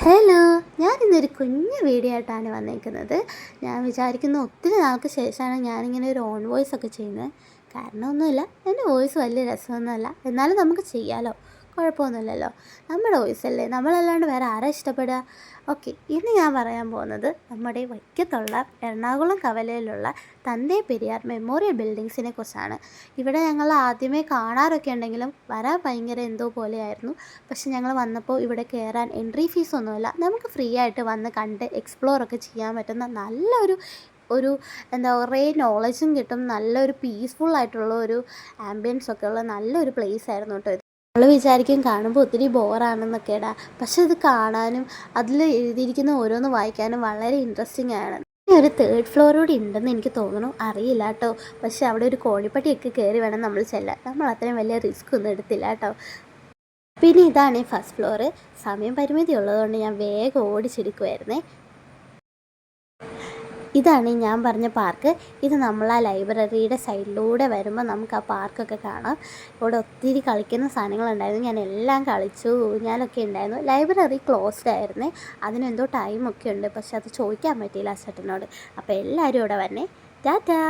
Hello, ഞാനിന്നൊരു കുഞ്ഞു video ആയിട്ടാണ് വന്നിരിക്കുന്നത്. ഞാൻ വിചാരിക്കുന്നു ഒത്തിരി നാൾക്ക് ശേഷമാണ് ഞാനിങ്ങനെ ഒരു ഓൺ വോയിസ് ഒക്കെ ചെയ്യുന്നത്. കാരണമൊന്നുമില്ല, എൻ്റെ വോയിസ് വലിയ രസമൊന്നുമല്ല, എന്നാലും നമുക്ക് ചെയ്യാമല്ലോ, കുഴപ്പമൊന്നുമില്ലല്ലോ. നമ്മുടെ വോയിസ് അല്ലേ, നമ്മളല്ലാണ്ട് വേറെ ആരാ ഇഷ്ടപ്പെടുക. ഓക്കെ, ഇന്ന് ഞാൻ പറയാൻ പോകുന്നത് നമ്മുടെ വൈക്കത്തുള്ള എറണാകുളം കവലയിലുള്ള തന്തേ പെരിയാർ മെമ്മോറിയൽ ബിൽഡിങ്സിനെ കുറിച്ചാണ്. ഇവിടെ ഞങ്ങൾ ആദ്യമേ കാണാറൊക്കെ ഉണ്ടെങ്കിലും വരാൻ ഭയങ്കര എന്തോ പോലെയായിരുന്നു. പക്ഷെ ഞങ്ങൾ വന്നപ്പോൾ ഇവിടെ കയറാൻ എൻട്രി ഫീസൊന്നുമില്ല, നമുക്ക് ഫ്രീ ആയിട്ട് വന്ന് കണ്ട് എക്സ്പ്ലോറൊക്കെ ചെയ്യാൻ പറ്റുന്ന നല്ലൊരു ഒരു എന്താ കുറേ നോളജും കിട്ടും, നല്ലൊരു പീസ്ഫുള്ളായിട്ടുള്ള ഒരു ആംബിയൻസ് ഒക്കെ ഉള്ള നല്ലൊരു പ്ലേസ് ആയിരുന്നു കേട്ടോ. നമ്മൾ വിചാരിക്കും കാണുമ്പോൾ ഒത്തിരി ബോറാണെന്നൊക്കെടാ, പക്ഷെ ഇത് കാണാനും അതിൽ എഴുതിയിരിക്കുന്ന ഓരോന്ന് വായിക്കാനും വളരെ ഇൻട്രസ്റ്റിംഗ് ആണ്. ഒരു തേർഡ് ഫ്ലോർ കൂടി ഉണ്ടെന്ന് എനിക്ക് തോന്നുന്നു, അറിയില്ല കേട്ടോ. പക്ഷെ അവിടെ ഒരു കോഴിപ്പട്ടിയൊക്കെ കയറി വേണം നമ്മൾ ചെല്ലാൻ, നമ്മൾ അത്രയും വലിയ റിസ്ക് ഒന്നും എടുത്തില്ല കേട്ടോ. പിന്നെ ഇതാണ് ഫസ്റ്റ് ഫ്ലോറ്. സമയം പരിമിതി ഉള്ളതുകൊണ്ട് ഞാൻ വേഗം ഓടിച്ചെടുക്കുമായിരുന്നേ. ഇതാണ് ഞാൻ പറഞ്ഞ പാർക്ക്. ഇത് നമ്മൾ ആ ലൈബ്രറിയുടെ സൈഡിലൂടെ വരുമ്പോൾ നമുക്ക് ആ പാർക്കൊക്കെ കാണാം. ഇവിടെ ഒത്തിരി കളിക്കുന്ന സാധനങ്ങളുണ്ടായിരുന്നു, ഞാൻ എല്ലാം കളിച്ചു, ഊഞ്ഞാലൊക്കെ ഉണ്ടായിരുന്നു. ലൈബ്രറി ക്ലോസ്ഡ് ആയിരുന്നേ, അതിനെന്തോ ടൈമൊക്കെ ഉണ്ട്, പക്ഷെ അത് ചോദിക്കാൻ പറ്റിയില്ല ആ ചേട്ടനോട്. അപ്പോൾ എല്ലാവരും ഇവിടെ വരണേ. ടാറ്റാ.